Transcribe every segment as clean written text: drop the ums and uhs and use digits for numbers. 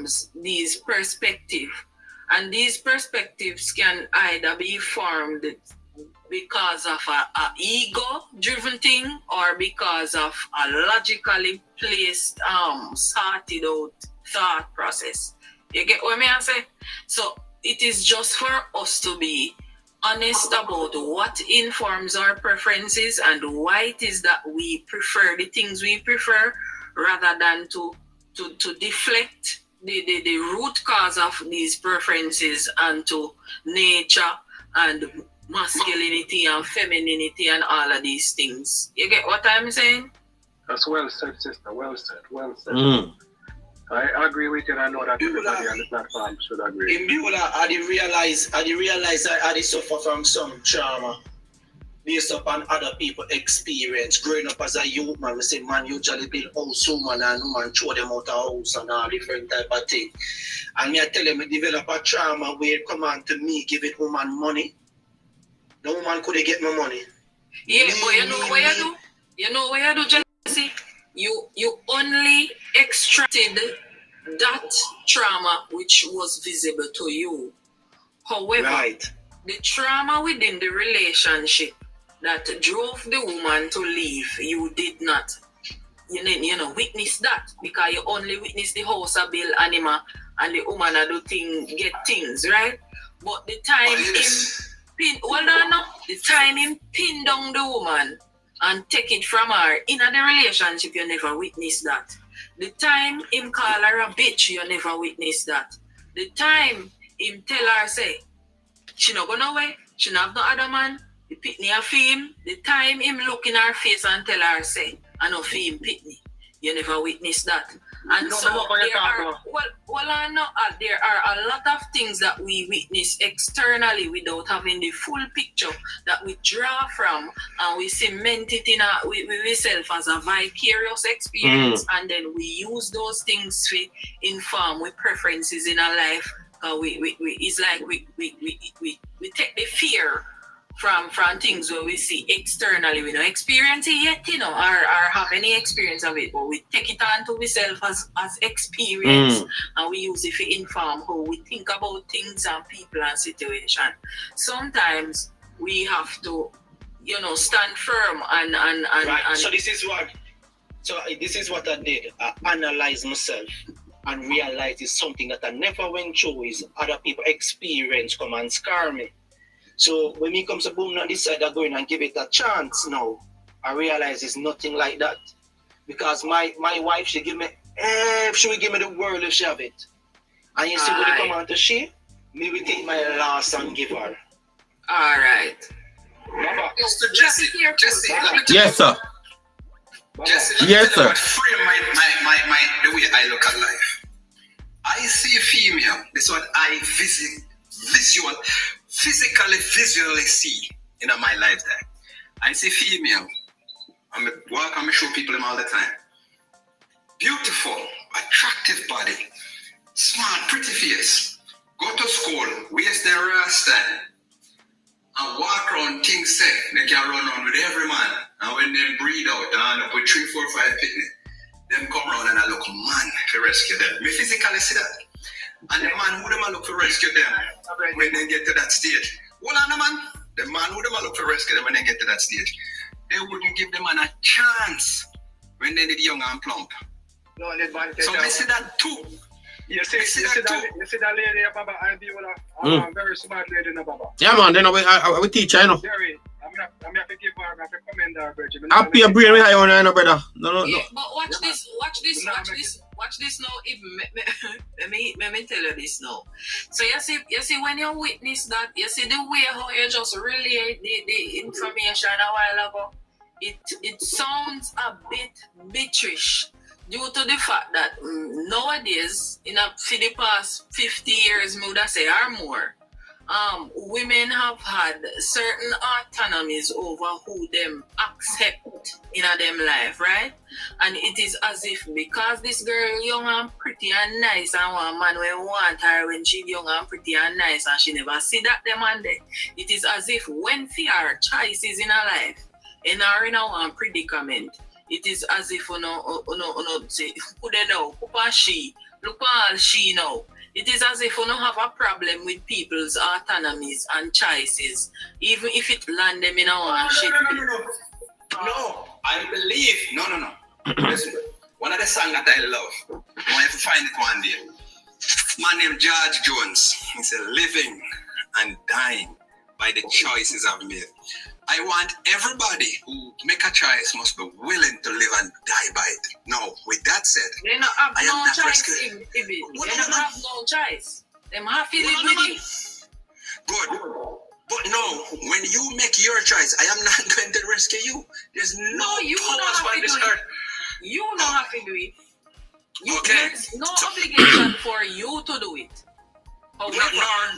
forms these perspectives. And these perspectives can either be formed because of a ego-driven thing or because of a logically placed, sorted out thought process. You get what I say? So it is just for us to be honest about what informs our preferences and why it is that we prefer the things we prefer, rather than to deflect the root cause of these preferences onto nature and masculinity and femininity and all of these things. You get what I'm saying? That's well said, sister. Well said. Well said. I agree with you, and I know that everybody on the platform should agree. In people I realize I suffer from some trauma based upon other people's experience. Growing up as a youth, man, we say man usually build house woman and woman throw them out of house and all different type of thing. And me I tell them, I develop a trauma where it come on to me giving woman money. The woman could get my money. Yeah, but you know what you do? You know what you do, Jesse? You only extracted that trauma which was visible to you. However, the trauma within the relationship that drove the woman to leave, you did not, witness that, because you only witness the house a bill anima and the woman do get things, right? But the time the time him pin down the woman and take it from her in the relationship, you never witness that. The time him call her a bitch, you never witness that. The time him tell her say she not go nowhere, she not have no other man, the pitney a fee. The time him look in her face and tell her say I no fee him pitney, you never witness that. And so there are a lot of things that we witness externally without having the full picture that we draw from, and we cement it in ourselves as a vicarious experience, and then we use those things to inform with preferences in our life. It's like we take the fear from things where we see externally. We don't experience it yet, or have any experience of it, but we take it on to ourselves as experience, and we use it to inform how we think about things and people and situations. Sometimes we have to, stand firm and right. So this is what I did. I analyzed myself and realized it's something that I never went through. Is other people experience come and scar me. So when me comes to boom on this side, I go in and give it a chance now. I realize it's nothing like that. Because my wife, she will give me the world if she have it. And you see when you come on to she, me will take my last and give her. Alright. Mr. Jesse, yes, sir. Jesse, yes, sir. Frame the way I look at life. I see a female. This is what I visually see in my lifetime. I see female. I'm walk and show people them all the time. Beautiful, attractive body, smart, pretty face. Go to school, waist their rasta, and walk around things say they can run on with every man. And when they breed out and up with 3, 4, 5 picnic, them come around and I look man to rescue them. Me physically see that. And the man who them a look to rescue them when they get to that stage. Hold on, man. The man who them a look to rescue them when they get to that stage. They wouldn't give the man a chance when they did young and plump. No, so I see that too. You see that lady, Baba, I be a very smart lady, no, Baba. Yeah, man, then we teach her, you know. Very. I'm have to give her, I'm have to commend her, Bridget. I'll be a brain with her on, brother. No. Yeah, but watch this now. Let me tell you this now. So you see when you witness that, you see the way how you just relay the information a while ago, it sounds a bit bitchish due to the fact that nowadays, for the past 50 years, I would say or more, women have had certain autonomies over who them accept in them life, right? And it is as if because this girl young and pretty and nice and one man will want her when she young and pretty and nice and she never see that them and there, it is as if when fear choices in her life and are in a predicament, it is as if say who they know, who she look all she now. It is as if we don't have a problem with people's autonomies and choices, even if it land them in our shit. No, I believe. No. Listen, one of the songs that I love, I want to find it one day. Man named George Jones. He said, living and dying by the choices I've made. I want everybody who make a choice must be willing to live and die by it. Now, with that said, They don't have I am no not choice, rescuing. They don't have no choice. Them have to live with you. Good. But no, when you make your choice, I am not going to rescue you. There's no you don't powers have by to this do it. earth. You don't have to do it. Okay. There's no obligation for you to do it. However,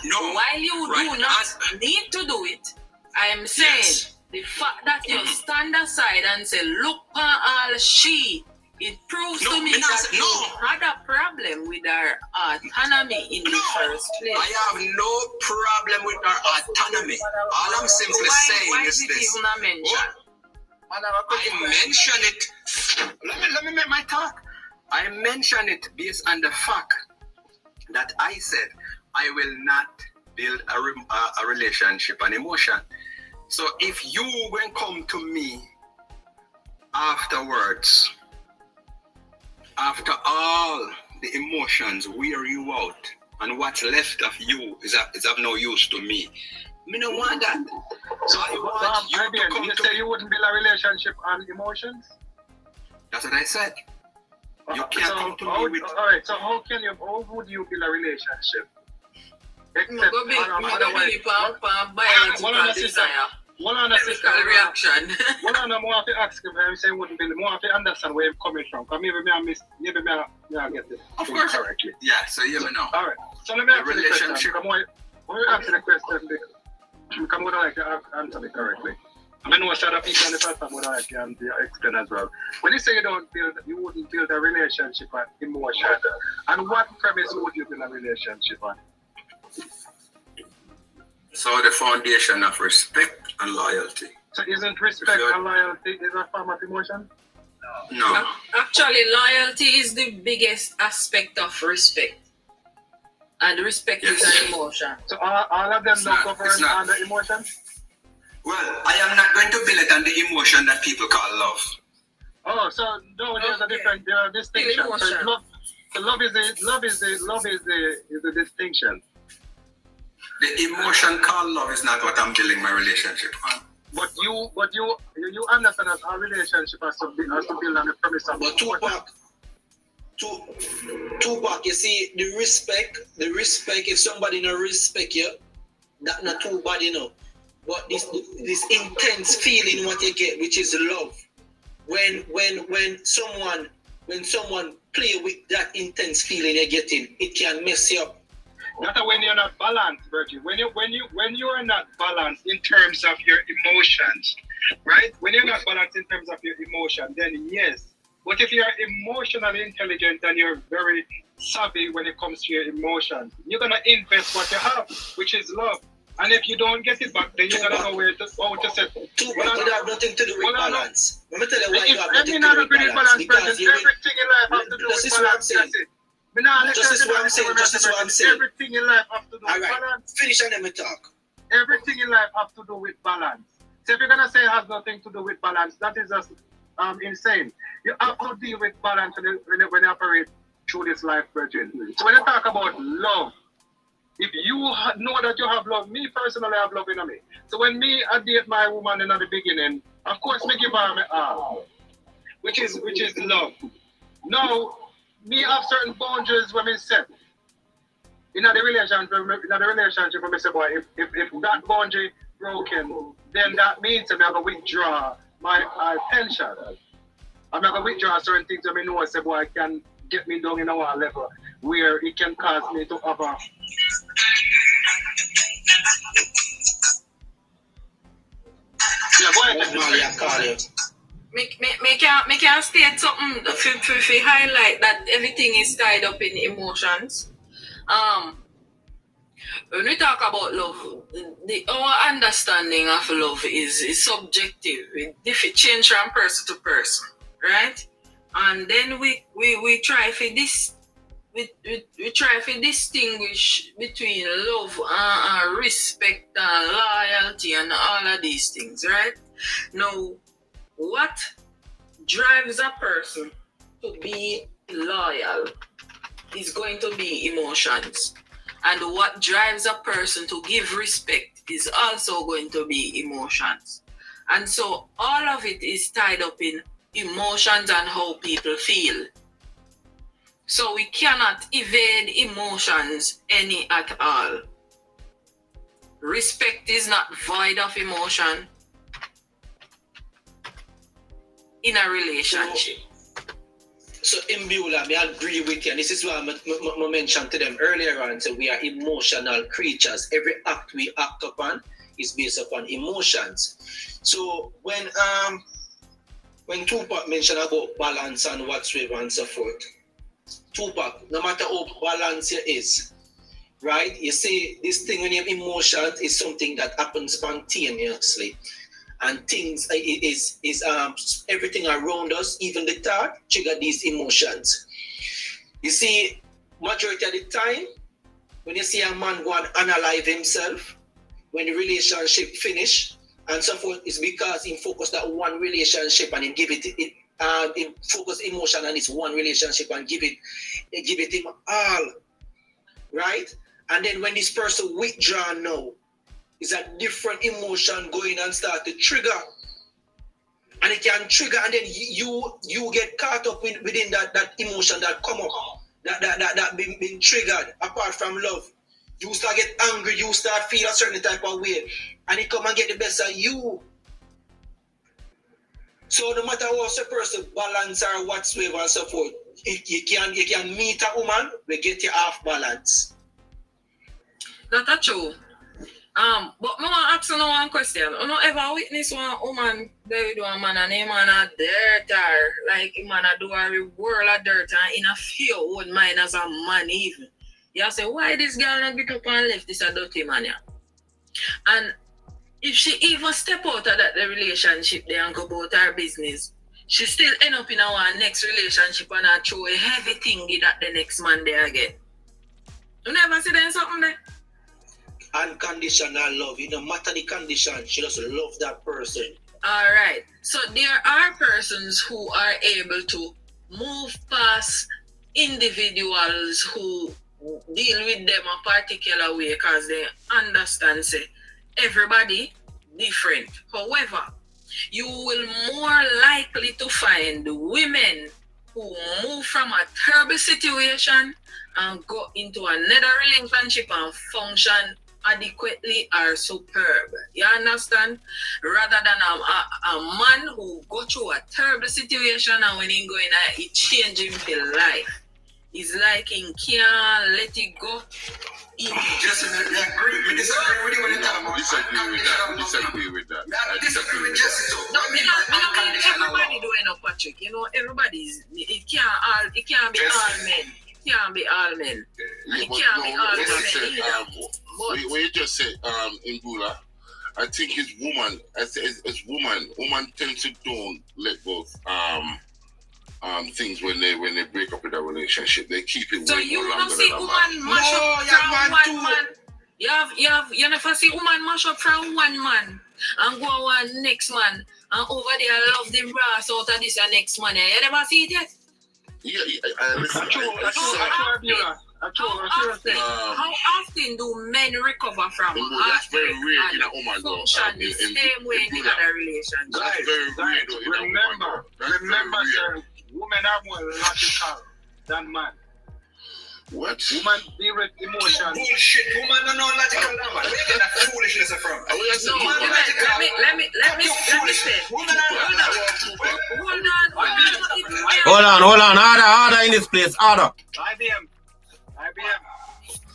No. while you do not need to do it, I am saying the fact that you stand aside and say, look all she, it proves to me that you had a problem with our autonomy in the first place. I have no problem with our autonomy. All I'm simply saying is it this. even a mention? I mention it. Let me make my talk. I mention it based on the fact that I said I will not build a relationship and emotion. So if you will come to me afterwards, after all the emotions wear you out, and what's left of you is of no use to me. Me don't want that. So I want you to come to say me. you wouldn't build a relationship on emotions? That's what I said. You can't come to me with... Alright, so how would you build a relationship? Except biological desire. Physical reaction. One of them want to ask him, I say wouldn't build, more to understand where he's coming from. Because maybe I get this Of course. correctly. Yeah, so you know. Alright, so let me ask you the question. When we ask the question, because we would like to answer it correctly. I know some other people on the platform would like to explain as well. When you say you wouldn't build a relationship on emotion, and what premise would you build a relationship on? So the foundation of respect and loyalty. So isn't respect and loyalty is a form of emotion? No. Actually, loyalty is the biggest aspect of respect. And respect is an emotion. So all of them don't govern under emotion? Well, I am not going to build it on the emotion that people call love. Oh, so no, there's a different distinction. So love is the distinction. The emotion called love is not what I'm building my relationship on. But you understand that our relationship has to build on the premise of. But Tupac, you see, the respect, if somebody not respect you, that not too bad, you know. But this intense feeling what you get, which is love. When someone play with that intense feeling you're getting, it can mess you up. That's when you're not balanced, Virgil. When you are not balanced in terms of your emotions, right? When you're not balanced in terms of your emotion, then yes. But if you are emotionally intelligent and you're very savvy when it comes to your emotions, you're gonna invest what you have, which is love. And if you don't get it back, then you're gonna know how to set. Tupac, it have nothing to do with balance. Let me tell you why you have nothing to do with balance. Because everything in life has to do with balance. This is what I'm saying. Everything in life has to do with balance. Finish and let me talk. Everything in life has to do with balance. So if you're gonna say it has nothing to do with balance, that is just insane. You have to deal with balance when you operate through this life, Virgin. So when you talk about love, if you know that you have love, me personally have love in me. So when I date my woman in the beginning, of course me give her my all, which is love. Now, me have certain boundaries when me set. In the relationship, when me say, boy, if that boundary broken, then that means I'm going to withdraw my attention. I'm not going to withdraw certain things that I know, say, boy, can get me down in a level where it can cause me to have a... Yeah, go ahead. Me can state something to highlight that everything is tied up in emotions. When we talk about love, our understanding of love is subjective. It changes from person to person, right? And then we try for this. we try to distinguish between love and respect and loyalty and all of these things, right? Now, what drives a person to be loyal is going to be emotions. And what drives a person to give respect is also going to be emotions. And so all of it is tied up in emotions and how people feel. So we cannot evade emotions any at all. Respect is not void of emotion in a relationship. So in Beulah, I agree with you, and this is why I mentioned to them earlier on, so we are emotional creatures. Every act we act upon is based upon emotions. So when Tupac mentioned about balance and whatsoever and so forth, Tupac, no matter how balanced it is, right? You see, this thing when you have emotions is something that happens spontaneously. And things is everything around us, even the thought, trigger these emotions. You see, majority of the time, when you see a man go and analyze himself, when the relationship finish and so forth, it's because he focused that one relationship and he give it he focus emotion on this one relationship and give it him all, right? And then when this person withdraw now, is a different emotion going and start to trigger. And it can trigger, and then you get caught up within that emotion that come up, that been triggered, apart from love. You start get angry, you start feel a certain type of way, and it come and get the best of you. So no matter what the person balance or whatsoever and so forth, you can meet a woman, we get you off balance. That's true. But I want to ask you one question. You know, ever witness one woman there with a man and a man a dirt her, like a man a do a world of dirt and in a few old mind as a man even. You say, why this girl not get up and left this a dirty man here? And if she even step out of that the relationship there and go about her business, she still end up in our next relationship and I throw a heavy thing at the next man there again. You never see there something there? Unconditional love, no matter the condition, she just love that person. All right. So there are persons who are able to move past individuals who deal with them a particular way because they understand, say, everybody different. However, you will more likely to find women who move from a terrible situation and go into another relationship and function adequately or superb. You understand? Rather than a man who go through a terrible situation and when he go in it change him life. It's like he can't let it go. Just agree. We disagree with you when you talk about Disagree with that. I disagree with Jesse too. No, I mean everybody doing a Patrick. You know, everybody's it can't be all men. It can't be all men. And it can't be all women either. What you just said in Bula, I think it's woman. As woman tend to don't let go things when they break up with a relationship. They keep it. So you don't see woman mash up from one man. You never see woman mash up from one man and go on next man and over there love the brass out of this and next man. You never see it yet? How often do men recover from that's very rare in a woman though. Function the same way in other relationship. That's very rare though in a woman. Remember, sir, women are more logical than man. What? Women deal with emotions. Bullshit. Woman don't know logical man. Where you get that foolishness from? Let me say. Hold on. Order in this place. Order. IBM.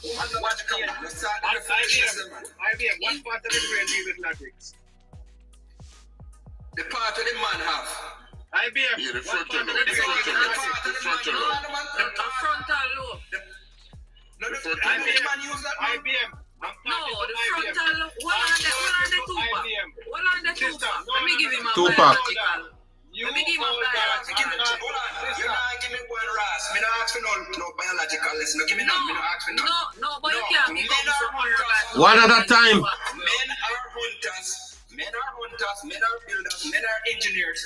Woman don't logical man. Let's start with the foolishness, man. IBM, what part of the brain deal with logic? The part of the man have. IBM. Yeah, the frontal lobe. The frontal lobe. No, the man use that. IBM. No, the frontal lobe. What on the Tupac? What on the Tupac? Let me give him a Tupac. biological. Let me give him a biological. Hold on. You're not giving one ras. Me don't ask for no biological lesson. No, give me none. Me don't ask for none. No, but you can't become men are hunters. One at a time. Men are hunters. Men are builders. Men are engineers.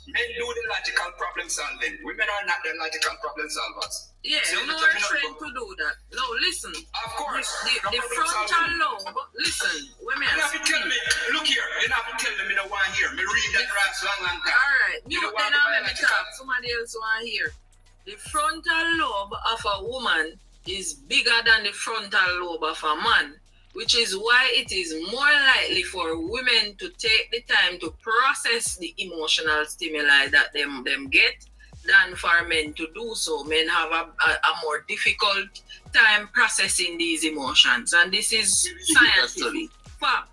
Men do the logical problem solving. Women are not the logical problem solvers. Yeah, So you know you're we're talking trained to do that. No, listen. Of course. The frontal lobe, listen, women. You have to tell me, look here, you have to tell me, I don't want to hear. Me read that rest long time. Alright, You you don't then want I'll let me biological. talk. Somebody else want to hear. The frontal lobe of a woman is bigger than the frontal lobe of a man, which is why it is more likely for women to take the time to process the emotional stimuli that them get than for men to do so. Men have a more difficult time processing these emotions, and this is scientific fact.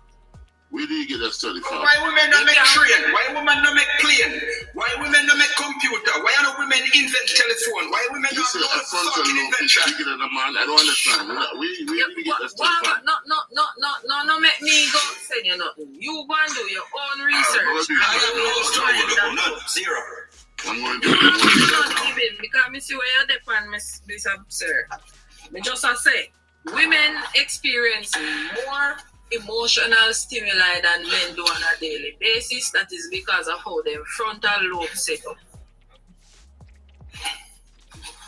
Where do you get that study from? Why women don't make train? Why women don't make plane? Why women don't make computer? Why don't women invent telephone? Why women You don't say know a the frontal fucking lobe is invention? bigger than a man. I don't understand. Where do you get that study from? No, make me go say you nothing. You go and do your own research. I have no struggle, none, zero. I'm going to do it. Not even, because I see where you're depend, Miss Absurd. Me just a say, women experience more emotional stimuli than men do on a daily basis. That is because of how their frontal lobe set up.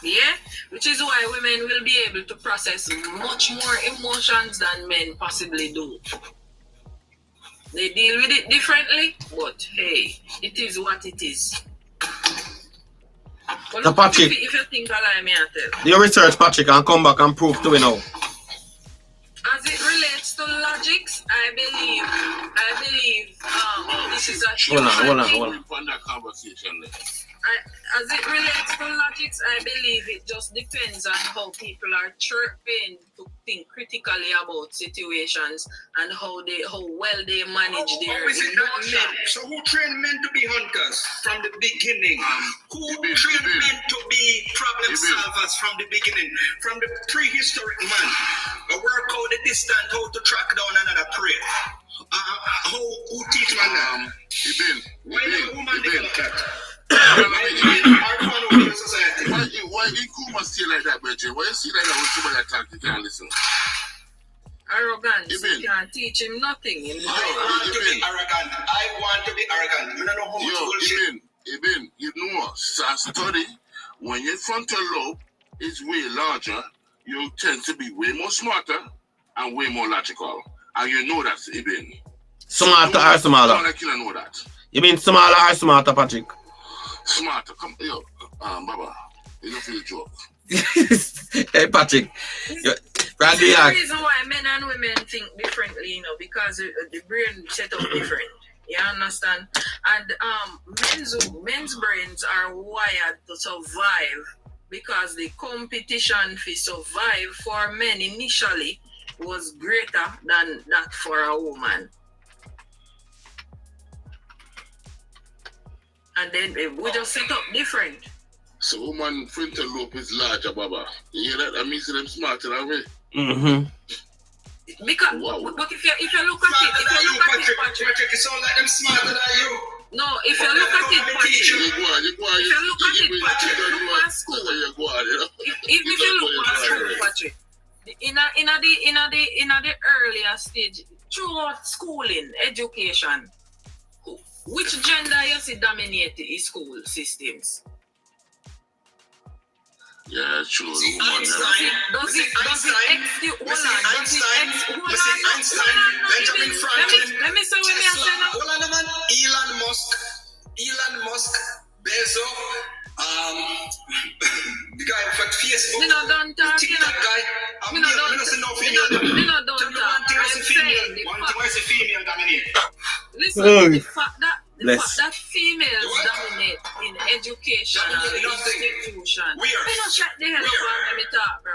Yeah? Which is why women will be able to process much more emotions than men possibly do. They deal with it differently, but hey, it is what it is. But So, look, Patrick, if you think I lie, me I tell. your research, Patrick, and come back and prove to me now. As it relates to logics, I believe this is a human Hold on. thing. On that conversation there. As it relates to logics, I believe it just depends on how people are trained to think critically about situations and how well they manage their How is it that emotions. men? So who trained men to be hunters from the beginning? Who trained men to be problem solvers from the beginning? From the prehistoric man. Work out the distance, how to track down another prey. Who teach man that? Why the woman develop that? Why you Kuma still like that, Bridget? Why you see like that when somebody attack you can't listen? Arrogance, Even. you can't teach him nothing. I want to be arrogant. I don't know how much bullshit. Even, you know, a study, when your frontal lobe is way larger, you tend to be way more smarter and way more logical. And you know that, Even. Smarter or smaller? Don't like you don't know that. You mean smaller or smarter, Patrick? Smarter. Come, yo, Baba, you don't feel the joke. Hey, Patrick. That's the reason why men and women think differently, because the brain set up different. You understand? And men's brains are wired to survive because the competition for survive for men initially was greater than that for a woman. And then we just set up different. So woman frontal lobe is larger, Baba. You hear that? That means them smarter than me. Mm-hmm. Because, Wow. but if you look at it, Patrick, It sounds like them smarter than you. no, if you look at it, Patrick, You go on. if you look at it, Patrick, look at school. You go on, you know. If you look at school, Patrick, in the earlier stage, throughout schooling, education, which gender you see dominate the school systems? Yeah, true. Einstein, Benjamin Franklin, let me say what me Tesla, say now. hold on a man, Elon Musk, Bezos, the guy for Facebook, Me no done talk, TikTok guy. Me no see no female. Me no done Tell me talk. one thing I'm is a saying female. One thing is a female dominate. listen, the fact Bless. that females dominate in education and institution. Me no shut the hell up and let me talk, bro.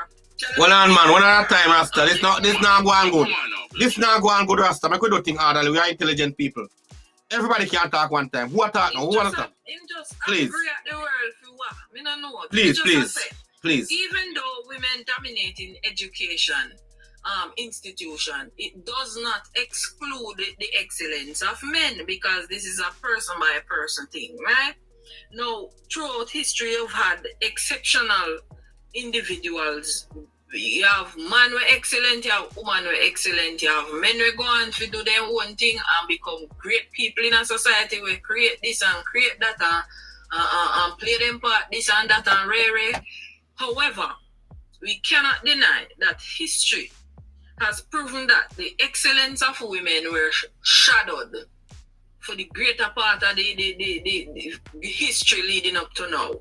Hold on, man. One at a time, Rasta. This not going good. Come on now, This not going good, Rasta. Make we do things harder. We are intelligent people. Everybody can talk one time. Who are talking? Who want to talk? Please. Agree at the world for what? Me no know. Please. Even though women dominate in education, institution, it does not exclude the excellence of men because this is a person by person thing, right? Now, throughout history, you've had exceptional individuals. You have man who excellent, you have woman who excellent, you have men who go on to do their own thing and become great people in a society who create this and create that and play them part this and that and rare. However, we cannot deny that history has proven that the excellence of women were shadowed for the greater part of the history leading up to now.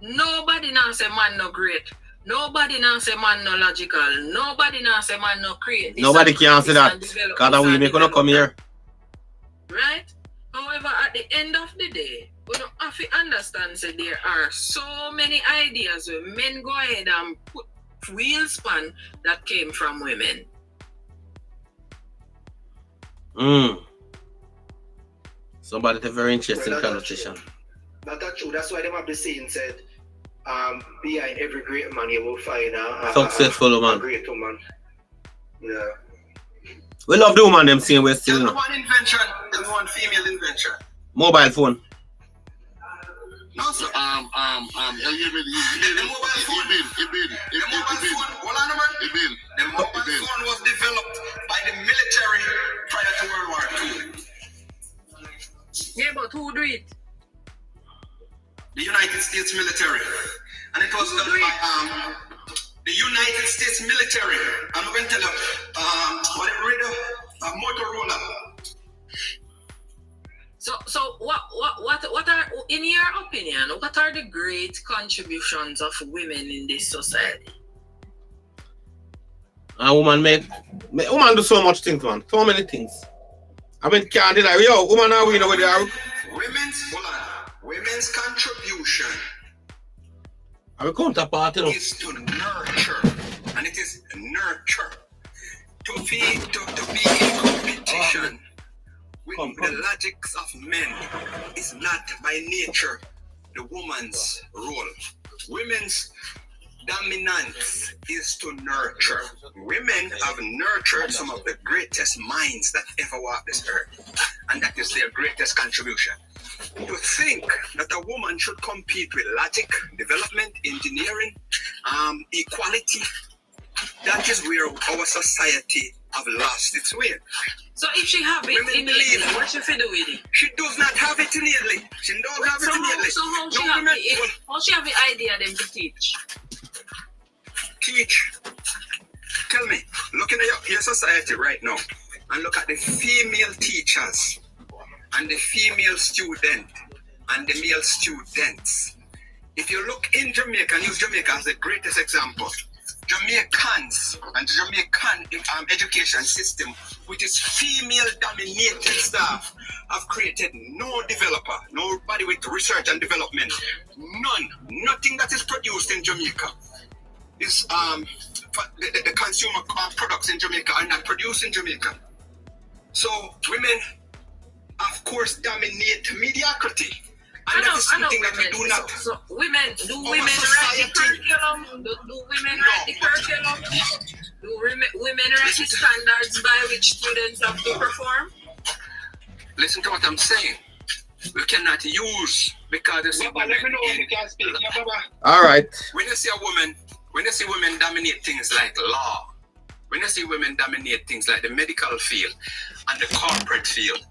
Nobody now say man no great. Nobody now say man no logical. Nobody now say man no create. Nobody can say that. Because we make gonna come here. Right? However, at the end of the day, we don't have to understand that there are so many ideas where men go ahead and put wheel span that came from women. Somebody had a very interesting conversation. That's true. That's why they have the saying said, behind every great man you will find a successful woman. A great woman. Yeah. We love the woman them saying we're still. There's one invention, there's one female invention. Mobile phone. No, sir. The mobile phone. The mobile phone was developed by the military prior to World War II. Yeah, but who do it? The United States military. And it was done by the United States military. I'm going to tell you, Motorola. So what are, in your opinion, what are the great contributions of women in this society? A woman woman do so much things, man. So many things. I mean, can't deny. Yo, woman are we know where they are. Women's contribution Our counterpart, you know. is to nurture, and it is nurture. To be in competition with the logics of men is not by nature the woman's role. Women's dominance is to nurture. Women have nurtured some of the greatest minds that ever walked this earth, and that is their greatest contribution. To think that a woman should compete with logic, development, engineering, equality, that is where our society have lost its way. So if she have it innately, what should she do with it? She does not have it innately. She don't have it innately. So how she have the idea then to teach? Teach. Tell me, looking at your society right now, and look at the female teachers, and the female student, and the male students. If you look in Jamaica, and use Jamaica as the greatest example, Jamaicans and the Jamaican education system, with its female-dominated staff, have created no developer, nobody with research and development, nothing that is produced in Jamaica. Is the consumer products in Jamaica are not produced in Jamaica. So women, of course, dominate mediocrity. And that is something that we do not. So women, do women write the curriculum? Do women write the curriculum? Do women write the standards by which students have to perform? Listen to what I'm saying. We cannot use because you see women. Let me know when you can speak. All right. When you see women dominate things like law, when you see women dominate things like the medical field and the corporate field,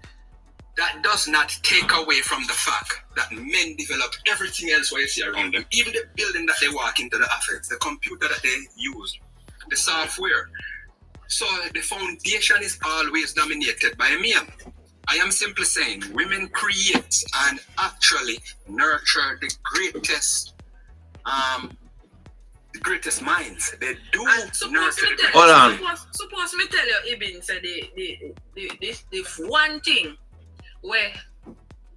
that does not take away from the fact that men develop everything else what you see around them. Even the building that they walk into, the office, the computer that they use, the software. So the foundation is always dominated by men. I am simply saying women create and actually nurture the greatest minds. They do nurture the Hold on. Suppose me tell you, Ibn said the one thing where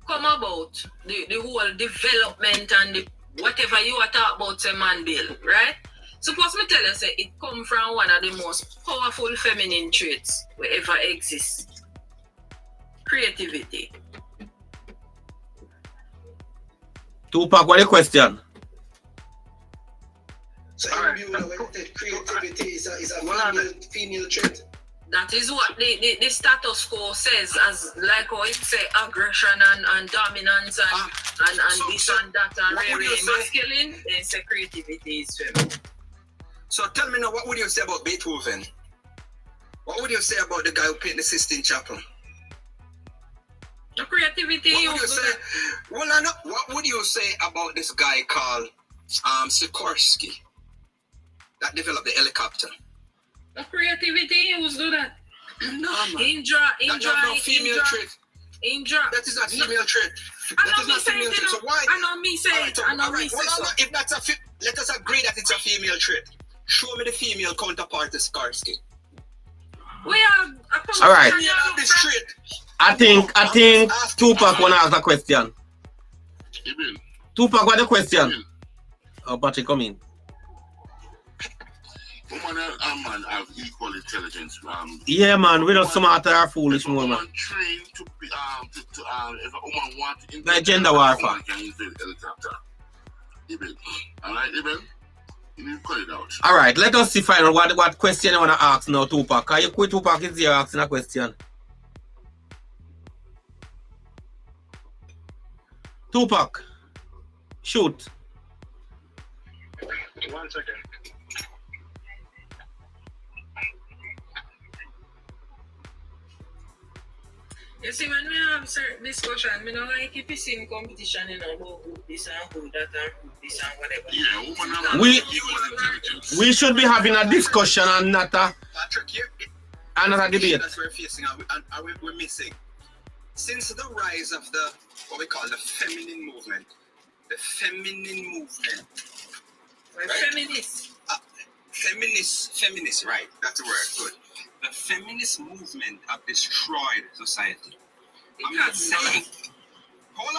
come about the whole development and the whatever you are talking about say man build, right? Suppose me tell you say it come from one of the most powerful feminine traits wherever exists. Creativity. Tupac, what the question? So in view when creativity is a female trait. That is what the status quo says, as like how it say aggression and dominance and this and that and really masculine, then say creativity is feminine. So tell me now, what would you say about Beethoven? What would you say about the guy who painted the Sistine Chapel? The creativity. What would you say? What would you say about this guy called Sikorsky that developed the helicopter? The creativity, he was do that. No, man. Indra. That is not female trait. That is not female trait. So why? I know me say it. I know me say so. If that's let us agree that it's a female trait. Show me the female counterpart to Sikorsky. We are. All right. This trait. I think Tupac wanna ask a question. Tupac, what the question? Oh, Patrick, come in. Woman and man have equal intelligence. Yeah, man, we don't smart or foolish more, man. Trained to be if a woman wants to like gender warfare. Can use the helicopter. All right, Ibn? You need to cut it out. All right, let us see final what question you wanna ask now, Tupac. Can you quit Tupac is here asking a question? Tupac, shoot. 1 second. You see, when we have certain discussion, we don't like keep seeing competition, you know, about who this and who that and who this and whatever. Yeah, woman and man have equal intelligence. We should be having a discussion and not a Patrick, another debate. That's what we're facing and we're missing. Since the rise of the what we call the feminine movement, We're right? feminists. Right? That's the word. Good. The feminist movement have destroyed society. I'm not saying. Hold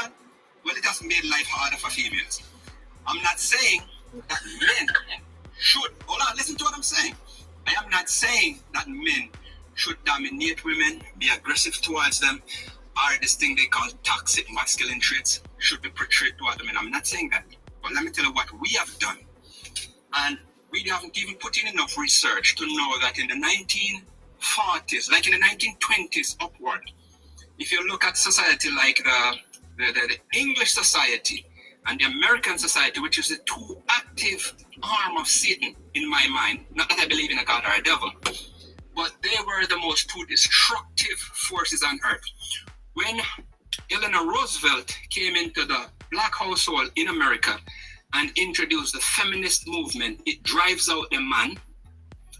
on. Well, it has made life harder for females. I'm not saying that men should. Hold on. Listen to what I'm saying. I am not saying that men should dominate women, be aggressive towards them, or this thing they call toxic masculine traits should be portrayed towards them. And I'm not saying that. But let me tell you what we have done. And we haven't even put in enough research to know that in the 1940s, like in the 1920s upward, if you look at society like the English society and the American society, which is the two active arm of Satan in my mind, not that I believe in a God or a devil, but they were the most two destructive forces on earth. When Eleanor Roosevelt came into the black household in America and introduced the feminist movement, it drives out the man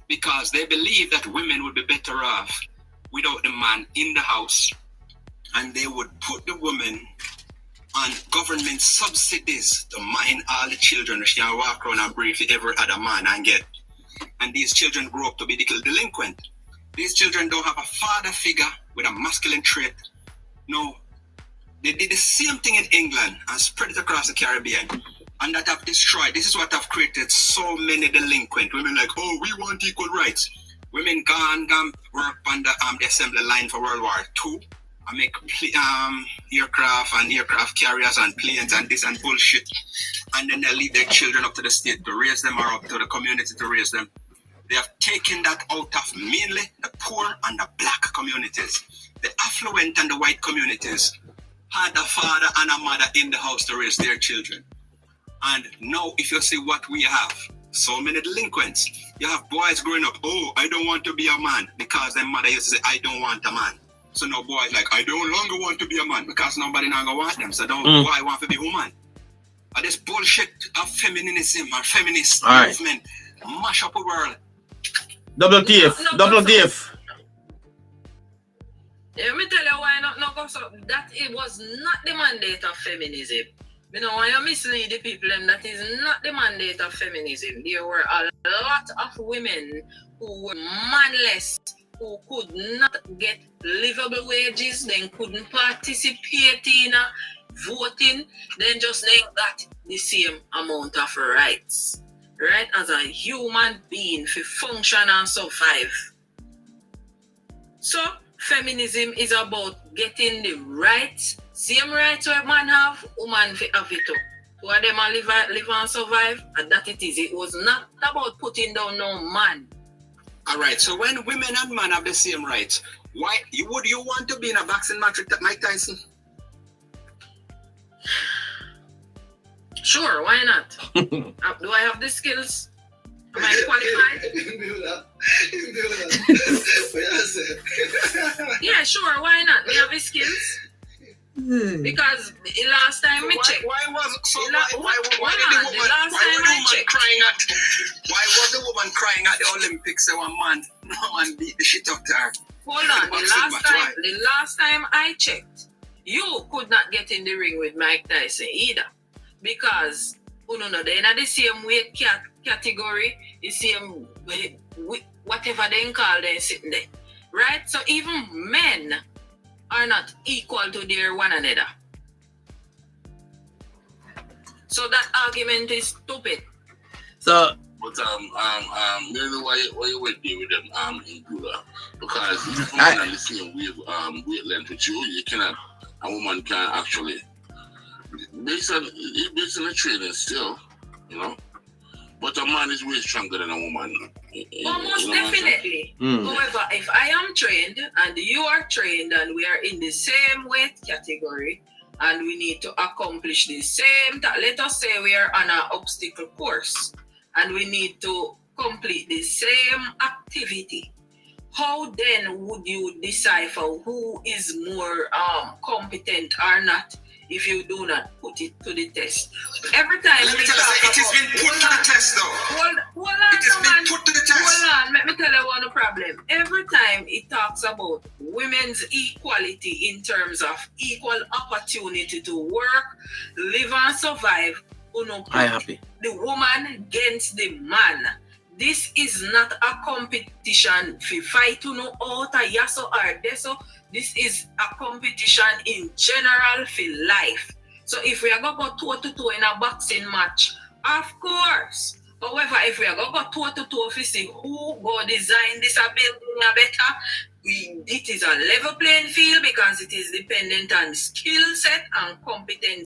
because they believe that women would be better off without the man in the house. And they would put the woman on government subsidies to mind all the children which can walk around and breathe every other man and get. And these children grow up to be delinquent. These children don't have a father figure with a masculine trait. No. They did the same thing in England and spread it across the Caribbean. And that have destroyed. This is what have created so many delinquent women like, oh, we want equal rights. Women gone work on the assembly line for World War II. I make aircraft and aircraft carriers and planes and this and bullshit. And then they leave their children up to the state to raise them or up to the community to raise them. They have taken that out of mainly the poor and the black communities. The affluent and the white communities had a father and a mother in the house to raise their children. And now, if you see what we have, so many delinquents. You have boys growing up, oh, I don't want to be a man because their mother used to say, I don't want a man. So now boys like, I don't longer want to be a man because nobody now gonna want them. So don't boy want to be a woman. And this bullshit of feminism or feminist movement mash up the world. Double TF. Let me tell you why not go so that it was not the mandate of feminism. You know, when you mislead the people, that is not the mandate of feminism. There were a lot of women who were manless, who could not get livable wages, then couldn't participate in voting, then just they got the same amount of rights, right? As a human being to function and survive. So, feminism is about getting the rights, same rights where man have, woman have it too. Where them live and survive, and that it is. It was not about putting down no man. All right. So when women and men have the same rights, why would you want to be in a boxing match with Mike Tyson? Sure, why not? Do I have the skills? Am I qualified? Yeah, sure, why not? We have the skills. Because the last time we checked. Why was the woman crying at the Olympics? So one man beat the shit out of her. Hold on, the last time I checked, you could not get in the ring with Mike Tyson either. Because they're not the same weight category, the same whatever they call them sitting there. Right? So even men are not equal to their one another. So that argument is stupid. So But you know why you went there with them in Gula? Because if a man on the same weight length with you cannot, a woman can actually based on the training still, you know. But a man is way stronger than a woman. Almost definitely. However, if I am trained and you are trained and we are in the same weight category and we need to accomplish the same, let us say we are on an obstacle course and we need to complete the same activity. How then would you decipher who is more competent or not if you do not put it to the test? Every time Let me tell you, it has been put to the test though. Hold on, it has been put to the test. Hold on, let me tell you one problem. Every time it talks about women's equality in terms of equal opportunity to work, live and survive, I happy. The woman against the man. This is not a competition for fight out a yaso or deso. This is a competition in general for life. So if we are going to go toe to toe in a boxing match, of course. However, if we are going to go toe to toe to see who go design this building better, it is a level playing field because it is dependent on skill set and competence.